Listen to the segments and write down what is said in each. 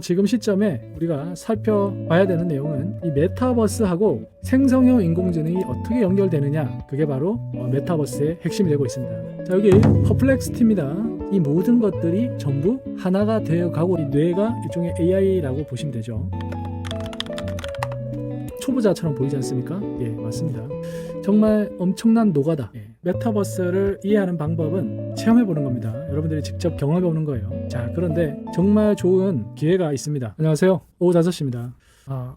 지금 시점에 우리가 살펴봐야 되는 내용은 이 메타버스하고 생성형 인공지능이 어떻게 연결되느냐, 그게 바로 메타버스의 핵심이 되고 있습니다. 자, 여기 퍼플렉스티입니다. 이 모든 것들이 전부 하나가 되어가고, 이 뇌가 일종의 AI라고 보시면 되죠. 초보자처럼 보이지 않습니까? 예, 맞습니다. 정말 엄청난 노가다. 메타버스를 이해하는 방법은 체험해보는 겁니다. 여러분들이 직접 경험해보는 거예요. 자, 그런데 정말 좋은 기회가 있습니다. 안녕하세요, 오후 5시입니다.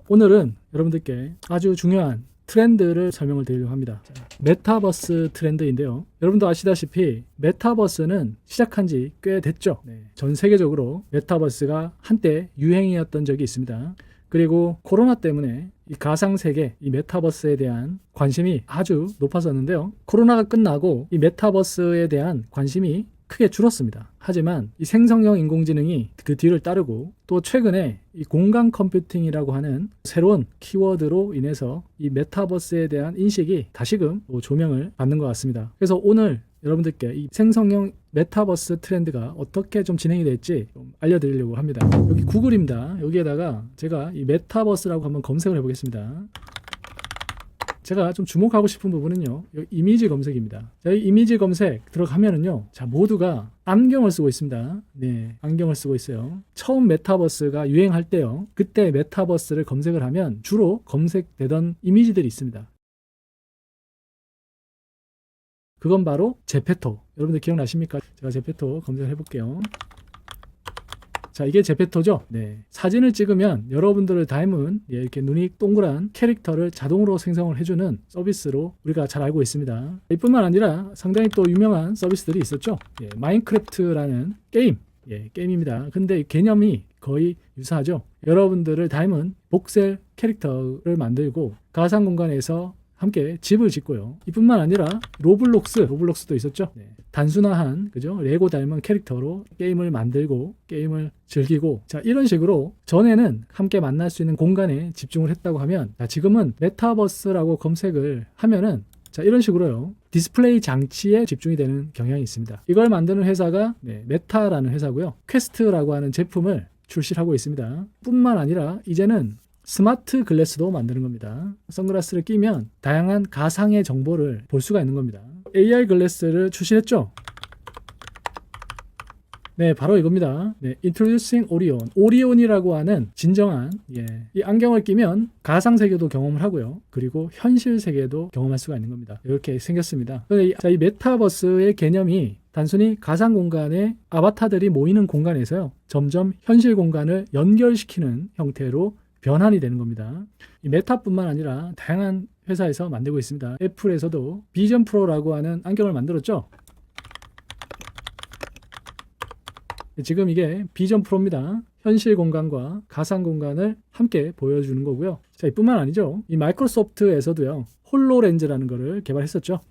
오늘은 여러분들께 아주 중요한 트렌드를 설명을 드리려고 합니다. 메타버스 트렌드인데요, 여러분도 아시다시피 메타버스는 시작한 지 꽤 됐죠. 전 세계적으로 메타버스가 한때 유행이었던 적이 있습니다. 그리고 코로나 때문에 이 가상세계, 이 메타버스에 대한 관심이 아주 높아졌는데요, 코로나가 끝나고 이 메타버스에 대한 관심이 크게 줄었습니다. 하지만 이 생성형 인공지능이 그 뒤를 따르고, 또 최근에 이 공간 컴퓨팅이라고 하는 새로운 키워드로 인해서 이 메타버스에 대한 인식이 다시금 조명을 받는 것 같습니다. 그래서 오늘 여러분들께 이 생성형 메타버스 트렌드가 어떻게 좀 진행이 될지 좀 알려드리려고 합니다. 여기 구글입니다. 여기에다가 제가 이 메타버스라고 한번 검색을 해보겠습니다. 제가 좀 주목하고 싶은 부분은요, 여기 이미지 검색입니다. 자, 이 이미지 검색 들어가면은요, 자, 모두가 안경을 쓰고 있습니다. 네, 안경을 쓰고 있어요. 처음 메타버스가 유행할 때요, 그때 메타버스를 검색을 하면 주로 검색되던 이미지들이 있습니다. 그건 바로 제페토. 여러분들 기억나십니까? 제가 제페토 검색을 해볼게요. 자, 이게 제페토죠? 네. 사진을 찍으면 여러분들을 닮은 이렇게 눈이 동그란 캐릭터를 자동으로 생성을 해주는 서비스로 우리가 잘 알고 있습니다. 이뿐만 아니라 상당히 또 유명한 서비스들이 있었죠. 마인크래프트라는 게임. 게임입니다. 근데 개념이 거의 유사하죠. 여러분들을 닮은 복셀 캐릭터를 만들고 가상 공간에서 함께 집을 짓고요. 이뿐만 아니라 로블록스도 있었죠. 단순화한, 그죠? 레고 닮은 캐릭터로 게임을 만들고 게임을 즐기고, 자, 이런 식으로 전에는 함께 만날 수 있는 공간에 집중을 했다고 하면, 자, 지금은 메타버스라고 검색을 하면은, 자, 이런 식으로요, 디스플레이 장치에 집중이 되는 경향이 있습니다. 이걸 만드는 회사가 메타라는 회사고요, 퀘스트라고 하는 제품을 출시하고 있습니다. 뿐만 아니라 이제는 스마트 글래스도 만드는 겁니다. 선글라스를 끼면 다양한 가상의 정보를 볼 수가 있는 겁니다. AI 글래스를 출시했죠. 네, 바로 이겁니다. Introducing Orion. 오리온이라고 하는 진정한, 이 안경을 끼면 가상 세계도 경험을 하고요, 그리고 현실 세계도 경험할 수가 있는 겁니다. 이렇게 생겼습니다. 이 메타버스의 개념이 단순히 가상 공간에 아바타들이 모이는 공간에서요, 점점 현실 공간을 연결시키는 형태로 변환이 되는 겁니다. 이 메타뿐만 아니라 다양한 회사에서 만들고 있습니다. 애플에서도 비전 프로라고 하는 안경을 만들었죠. 지금 이게 비전 프로입니다. 현실 공간과 가상 공간을 함께 보여주는 거고요. 자, 이뿐만 아니죠. 이 마이크로소프트에서도요, 홀로렌즈라는 거를 개발했었죠.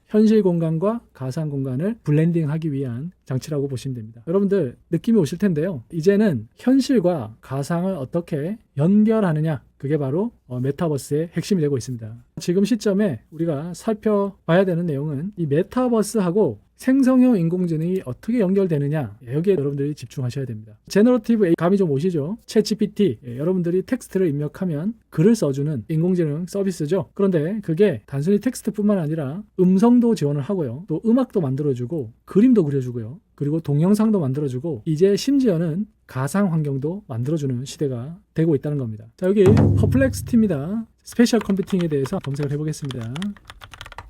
현실 공간과 가상 공간을 블렌딩하기 위한 장치라고 보시면 됩니다. 여러분들 느낌이 오실 텐데요, 이제는 현실과 가상을 어떻게 연결하느냐, 그게 바로 메타버스의 핵심이 되고 있습니다. 지금 시점에 우리가 살펴봐야 되는 내용은 이 메타버스하고 생성형 인공지능이 어떻게 연결되느냐, 여기에 여러분들이 집중하셔야 됩니다. 제너러티브 AI, 감이 좀 오시죠? 챗GPT, 여러분들이 텍스트를 입력하면 글을 써주는 인공지능 서비스죠. 그런데 그게 단순히 텍스트뿐만 아니라 음성도 지원을 하고요, 또 음악도 만들어주고 그림도 그려주고요, 그리고 동영상도 만들어주고, 이제 심지어는 가상 환경도 만들어주는 시대가 되고 있다는 겁니다. 자, 여기 퍼플렉스티입니다. 스페셜 컴퓨팅에 대해서 검색을 해보겠습니다.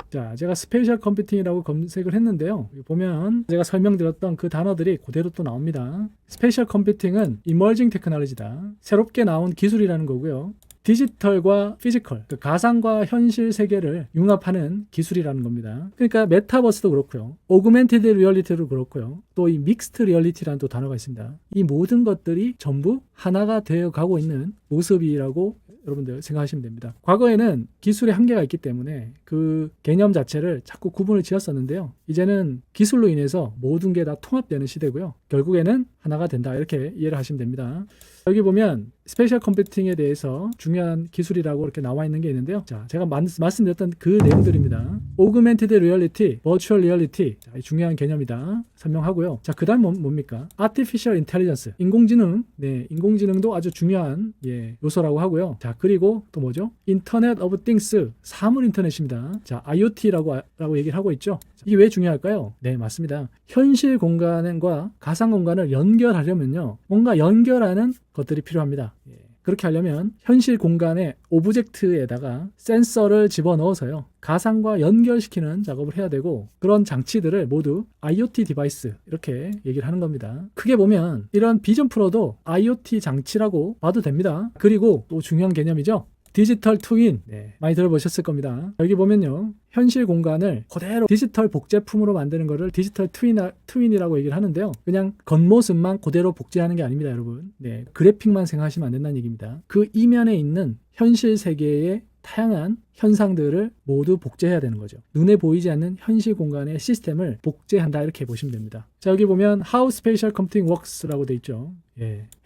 자, 제가 스페셜 컴퓨팅이라고 검색을 했는데요, 보면 제가 설명드렸던 그 단어들이 그대로 또 나옵니다. 스페셜 컴퓨팅은 이머징 테크놀로지다. 새롭게 나온 기술이라는 거고요. 디지털과 피지컬, 그 가상과 현실 세계를 융합하는 기술이라는 겁니다. 그러니까 메타버스도 그렇고요, 오그멘티드 리얼리티도 그렇고요, 또 이 믹스트 리얼리티라는 또 단어가 있습니다. 이 모든 것들이 전부 하나가 되어 가고 있는 모습이라고 여러분들 생각하시면 됩니다. 과거에는 기술의 한계가 있기 때문에 그 개념 자체를 자꾸 구분을 지었었는데요, 이제는 기술로 인해서 모든 게 다 통합되는 시대고요, 결국에는 하나가 된다, 이렇게 이해를 하시면 됩니다. 여기 보면 스페셜 컴퓨팅에 대해서 중요한 기술이라고 이렇게 나와 있는 게 있는데요. 자, 제가 말씀드렸던 그 내용들입니다. Augmented Reality, Virtual Reality. 자, 중요한 개념이다. 설명하고요. 자, 그다음 뭡니까? Artificial Intelligence, 인공지능. 네, 인공지능도 아주 중요한 요소라고 하고요. 자, 그리고 또 뭐죠? Internet of Things, 사물 인터넷입니다. 자, IoT라고 얘기를 하고 있죠. 이게 왜 중요할까요? 네, 맞습니다. 현실 공간과 가상 공간을 연결하려면요, 뭔가 연결하는 것들이 필요합니다. 그렇게 하려면 현실 공간의 오브젝트에다가 센서를 집어넣어서요, 가상과 연결시키는 작업을 해야 되고, 그런 장치들을 모두 IoT 디바이스 이렇게 얘기를 하는 겁니다. 크게 보면 이런 비전 프로도 IoT 장치라고 봐도 됩니다. 그리고 또 중요한 개념이죠. 디지털 트윈, 많이 들어보셨을 겁니다. 여기 보면요, 현실 공간을 그대로 디지털 복제품으로 만드는 거를 디지털 트윈이라고 얘기를 하는데요. 그냥 겉모습만 그대로 복제하는 게 아닙니다, 여러분. 그래픽만 생각하시면 안 된다는 얘기입니다. 그 이면에 있는 현실 세계의 다양한 현상들을 모두 복제해야 되는 거죠. 눈에 보이지 않는 현실 공간의 시스템을 복제한다, 이렇게 보시면 됩니다. 자, 여기 보면 How Spatial Computing Works라고 돼 있죠.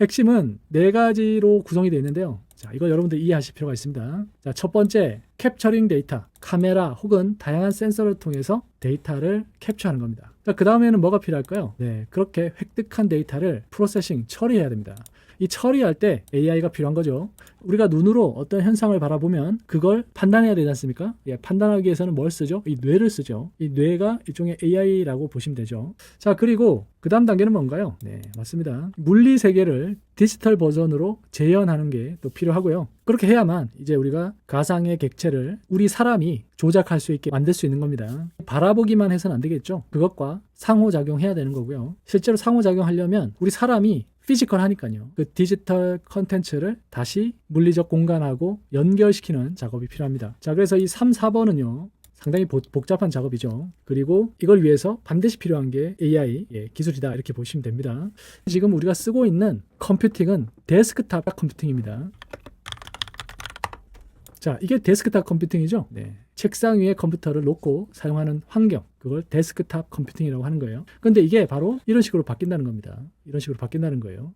핵심은 4가지로 구성이 되어 있는데요. 자, 이거 여러분들 이해하실 필요가 있습니다. 자, 첫 번째, 캡처링 데이터, 카메라 혹은 다양한 센서를 통해서 데이터를 캡처하는 겁니다. 자, 그 다음에는 뭐가 필요할까요? 그렇게 획득한 데이터를 프로세싱, 처리해야 됩니다. 이 처리할 때 AI가 필요한 거죠. 우리가 눈으로 어떤 현상을 바라보면 그걸 판단해야 되지 않습니까? 판단하기 위해서는 뭘 쓰죠? 이 뇌를 쓰죠. 이 뇌가 일종의 AI라고 보시면 되죠. 자, 그리고 그 다음 단계는 뭔가요? 네, 맞습니다. 물리 세계를 디지털 버전으로 재현하는 게 또 필요하고요. 그렇게 해야만 이제 우리가 가상의 객체를 우리 사람이 조작할 수 있게 만들 수 있는 겁니다. 바라보기만 해서는 안 되겠죠. 그것과 상호작용해야 되는 거고요. 실제로 상호작용하려면 우리 사람이 피지컬 하니까요, 그 디지털 컨텐츠를 다시 물리적 공간하고 연결시키는 작업이 필요합니다. 자, 그래서 이 3, 4번은요 상당히 복잡한 작업이죠. 그리고 이걸 위해서 반드시 필요한 게 AI 기술이다, 이렇게 보시면 됩니다. 지금 우리가 쓰고 있는 컴퓨팅은 데스크탑 컴퓨팅입니다. 자, 이게 데스크탑 컴퓨팅이죠. 책상 위에 컴퓨터를 놓고 사용하는 환경, 그걸 데스크탑 컴퓨팅이라고 하는 거예요. 그런데 이게 바로 이런 식으로 바뀐다는 겁니다. 이런 식으로 바뀐다는 거예요.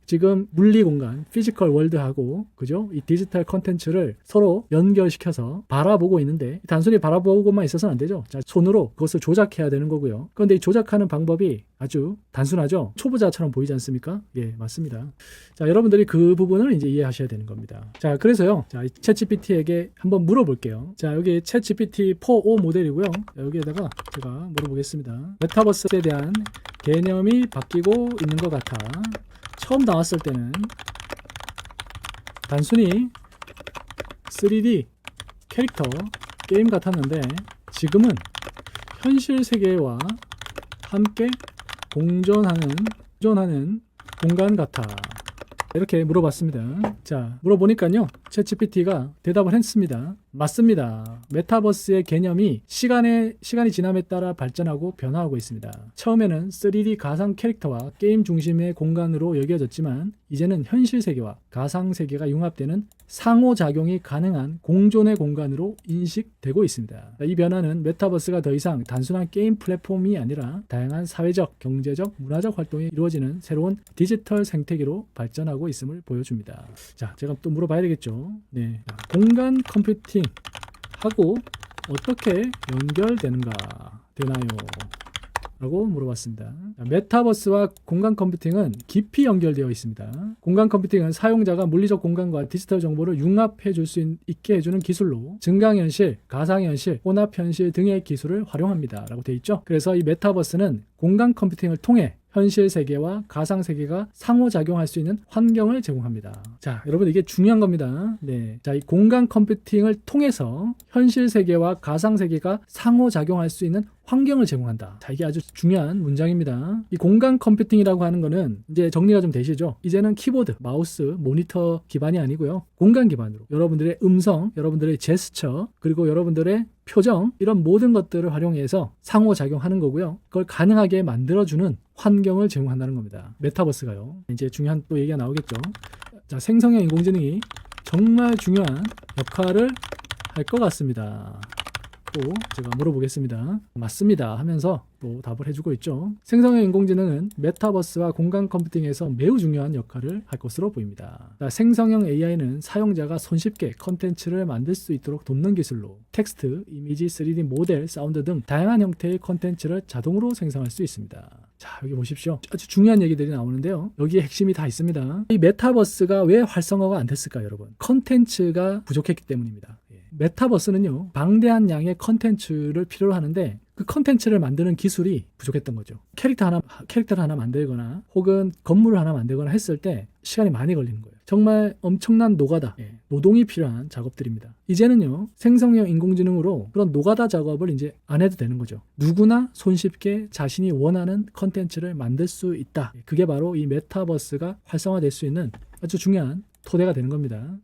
지금 물리 공간, 피지컬 월드하고, 그죠? 이 디지털 컨텐츠를 서로 연결시켜서 바라보고 있는데, 단순히 바라보고만 있어서는 안 되죠. 자, 손으로 그것을 조작해야 되는 거고요. 그런데 이 조작하는 방법이 아주 단순하죠. 초보자처럼 보이지 않습니까? 맞습니다. 자, 여러분들이 그 부분을 이제 이해하셔야 되는 겁니다. 자, 그래서요, 자, 챗GPT에게 한번 물어볼게요. 자, 여기 챗GPT 4o 모델이고요. 자, 여기에다가 제가 물어보겠습니다. 메타버스에 대한 개념이 바뀌고 있는 것 같아. 처음 나왔을 때는 단순히 3D 캐릭터 게임 같았는데, 지금은 현실 세계와 함께 공존하는 공간 같아. 이렇게 물어봤습니다. 자, 물어보니까요, 챗GPT가 대답을 했습니다. 맞습니다. 메타버스의 개념이 시간이 지남에 따라 발전하고 변화하고 있습니다. 처음에는 3D 가상 캐릭터와 게임 중심의 공간으로 여겨졌지만, 이제는 현실 세계와 가상 세계가 융합되는 상호작용이 가능한 공존의 공간으로 인식되고 있습니다. 이 변화는 메타버스가 더 이상 단순한 게임 플랫폼이 아니라 다양한 사회적, 경제적, 문화적 활동이 이루어지는 새로운 디지털 생태계로 발전하고 있음을 보여줍니다. 자, 제가 또 물어봐야 되겠죠. 공간 컴퓨팅 하고 어떻게 연결되나요? 라고 물어봤습니다. 메타버스와 공간 컴퓨팅은 깊이 연결되어 있습니다. 공간 컴퓨팅은 사용자가 물리적 공간과 디지털 정보를 융합해 줄 수 있게 해주는 기술로 증강현실, 가상현실, 혼합현실 등의 기술을 활용합니다. 라고 되어 있죠. 그래서 이 메타버스는 공간 컴퓨팅을 통해 현실 세계와 가상 세계가 상호작용할 수 있는 환경을 제공합니다. 자, 여러분, 이게 중요한 겁니다. 자, 이 공간 컴퓨팅을 통해서 현실 세계와 가상 세계가 상호작용할 수 있는 환경을 제공한다. 자, 이게 아주 중요한 문장입니다. 이 공간 컴퓨팅이라고 하는 거는 이제 정리가 좀 되시죠? 이제는 키보드, 마우스, 모니터 기반이 아니고요, 공간 기반으로 여러분들의 음성, 여러분들의 제스처, 그리고 여러분들의 표정, 이런 모든 것들을 활용해서 상호작용하는 거고요. 그걸 가능하게 만들어주는 환경을 제공한다는 겁니다. 메타버스가요. 이제 중요한 또 얘기가 나오겠죠. 자, 생성형 인공지능이 정말 중요한 역할을 할 것 같습니다. 또 제가 물어보겠습니다. 맞습니다 하면서 또 답을 해주고 있죠. 생성형 인공지능은 메타버스와 공간 컴퓨팅에서 매우 중요한 역할을 할 것으로 보입니다. 생성형 AI는 사용자가 손쉽게 컨텐츠를 만들 수 있도록 돕는 기술로 텍스트, 이미지, 3D 모델, 사운드 등 다양한 형태의 컨텐츠를 자동으로 생성할 수 있습니다. 자, 여기 보십시오. 아주 중요한 얘기들이 나오는데요. 여기에 핵심이 다 있습니다. 이 메타버스가 왜 활성화가 안 됐을까요, 여러분? 컨텐츠가 부족했기 때문입니다. 메타버스는요, 방대한 양의 컨텐츠를 필요로 하는데 그 컨텐츠를 만드는 기술이 부족했던 거죠. 캐릭터를 하나 만들거나 혹은 건물을 하나 만들거나 했을 때 시간이 많이 걸리는 거예요. 정말 엄청난 노가다, 노동이 필요한 작업들입니다. 이제는요, 생성형 인공지능으로 그런 노가다 작업을 이제 안 해도 되는 거죠. 누구나 손쉽게 자신이 원하는 컨텐츠를 만들 수 있다. 그게 바로 이 메타버스가 활성화될 수 있는 아주 중요한 토대가 되는 겁니다.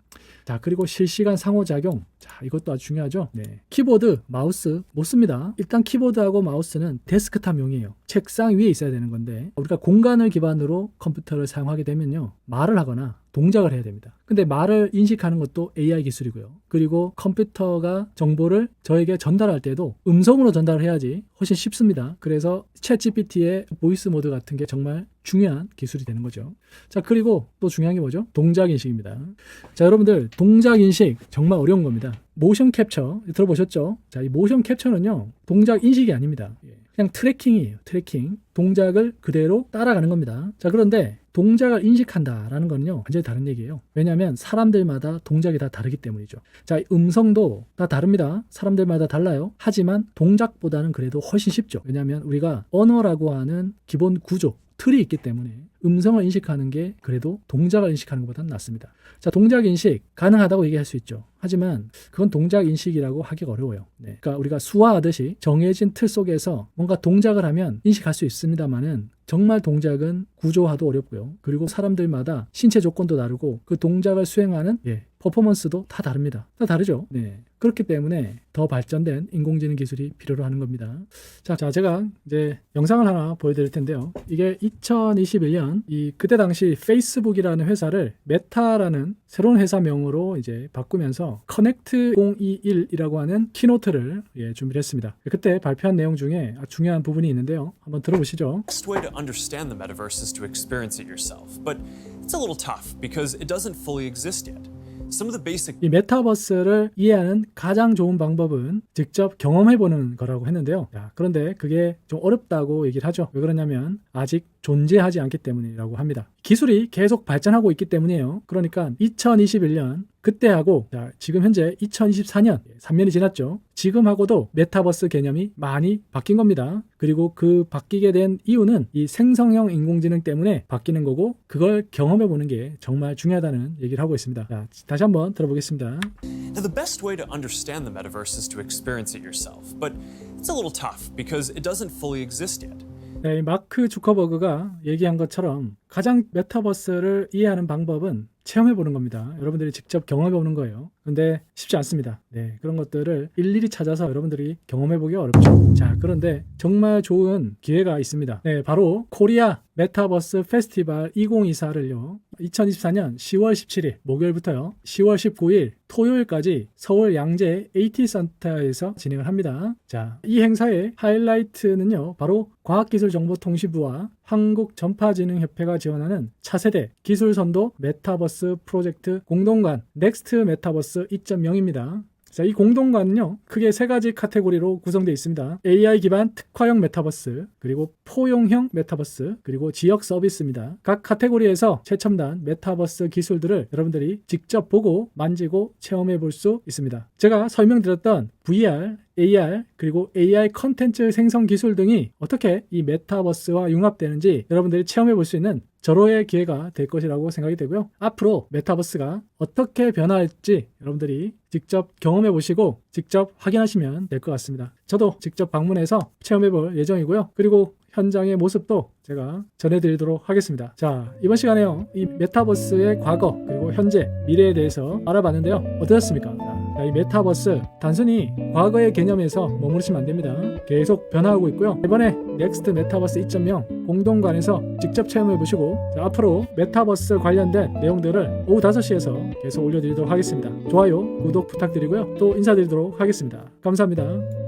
자, 그리고 실시간 상호작용. 자, 이것도 아주 중요하죠. 키보드, 마우스 못 씁니다. 일단 키보드하고 마우스는 데스크탑용이에요. 책상 위에 있어야 되는 건데 우리가 공간을 기반으로 컴퓨터를 사용하게 되면요, 말을 하거나 동작을 해야 됩니다. 근데 말을 인식하는 것도 AI 기술이고요. 그리고 컴퓨터가 정보를 저에게 전달할 때도 음성으로 전달을 해야지 훨씬 쉽습니다. 그래서 챗GPT의 보이스 모드 같은 게 정말 중요한 기술이 되는 거죠. 자, 그리고 또 중요한 게 뭐죠? 동작 인식입니다. 자, 여러분들 동작 인식 정말 어려운 겁니다. 모션 캡처 들어보셨죠? 자, 이 모션 캡처는요, 동작 인식이 아닙니다. 그냥 트래킹이에요. 트래킹. 동작을 그대로 따라가는 겁니다. 자, 그런데 동작을 인식한다라는 건요, 완전히 다른 얘기예요. 왜냐하면 사람들마다 동작이 다 다르기 때문이죠. 자, 음성도 다 다릅니다. 사람들마다 달라요. 하지만 동작보다는 그래도 훨씬 쉽죠. 왜냐하면 우리가 언어라고 하는 기본 구조, 틀이 있기 때문에 음성을 인식하는 게 그래도 동작을 인식하는 것보다는 낫습니다. 자, 동작 인식 가능하다고 얘기할 수 있죠. 하지만 그건 동작 인식이라고 하기가 어려워요. 그러니까 우리가 수화하듯이 정해진 틀 속에서 뭔가 동작을 하면 인식할 수 있습니다만은 정말 동작은 구조화도 어렵고요. 그리고 사람들마다 신체 조건도 다르고 그 동작을 수행하는 퍼포먼스도 다 다릅니다. 다 다르죠. 그렇기 때문에 더 발전된 인공지능 기술이 필요로 하는 겁니다. 자, 제가 이제 영상을 하나 보여드릴 텐데요. 이게 2021년 그때 당시 페이스북이라는 회사를 메타라는 새로운 회사명으로 이제 바꾸면서 커넥트 2021이라고 하는 키노트를 준비를 했습니다. 그때 발표한 내용 중에 중요한 부분이 있는데요. 한번 들어보시죠. The best way to understand the metaverse is to experience it yourself, but it's a little tough because it doesn't fully exist yet. Some of the basic 이 메타버스를 이해하는 가장 좋은 방법은 직접 경험해보는 거라고 했는데요. 그런데 그게 좀 어렵다고 얘기를 하죠. 왜 그러냐면 아직 존재하지 않기 때문이라고 합니다. 기술이 계속 발전하고 있기 때문이에요. 그러니까 2021년 그때하고 지금 현재 2024년 3년이 지났죠. 지금하고도 메타버스 개념이 많이 바뀐 겁니다. 그리고 그 바뀌게 된 이유는 이 생성형 인공지능 때문에 바뀌는 거고 그걸 경험해보는 게 정말 중요하다는 얘기를 하고 있습니다. 자, 다시 한번 들어보겠습니다. Now, the best way to understand the metaverse is to experience it yourself, but it's a little tough because it doesn't fully exist yet. 마크 주커버그가 얘기한 것처럼 가장 메타버스를 이해하는 방법은 체험해보는 겁니다. 여러분들이 직접 경험해보는 거예요. 근데 쉽지 않습니다. 그런 것들을 일일이 찾아서 여러분들이 경험해보기 어렵죠. 자, 그런데 정말 좋은 기회가 있습니다. 바로 코리아 메타버스 페스티벌 2024를요. 2024년 10월 17일 목요일부터요. 10월 19일 토요일까지 서울 양재 AT센터에서 진행을 합니다. 자, 이 행사의 하이라이트는요. 바로 과학기술정보통신부와 한국전파진흥협회가 지원하는 차세대 기술선도 메타버스 프로젝트 공동관 넥스트 메타버스 2.0입니다. 자, 이 공동관은요, 크게 세 가지 카테고리로 구성되어 있습니다. AI 기반 특화형 메타버스, 그리고 포용형 메타버스, 그리고 지역 서비스입니다. 각 카테고리에서 최첨단 메타버스 기술들을 여러분들이 직접 보고 만지고 체험해 볼 수 있습니다. 제가 설명드렸던 VR, AR, 그리고 AI 컨텐츠 생성 기술 등이 어떻게 이 메타버스와 융합되는지 여러분들이 체험해 볼 수 있는 절호의 기회가 될 것이라고 생각이 되고요. 앞으로 메타버스가 어떻게 변화할지 여러분들이 직접 경험해 보시고 직접 확인하시면 될 것 같습니다. 저도 직접 방문해서 체험해 볼 예정이고요. 그리고 현장의 모습도 제가 전해드리도록 하겠습니다. 자, 이번 시간에요, 이 메타버스의 과거 그리고 현재 미래에 대해서 알아봤는데요. 어떠셨습니까? 자, 이 메타버스 단순히 과거의 개념에서 머무르시면 안 됩니다. 계속 변화하고 있고요. 이번에 넥스트 메타버스 2.0 공동관에서 직접 체험해 보시고, 자, 앞으로 메타버스 관련된 내용들을 오후 5시에서 계속 올려드리도록 하겠습니다. 좋아요, 구독 부탁드리고요. 또 인사드리도록 하겠습니다. 감사합니다.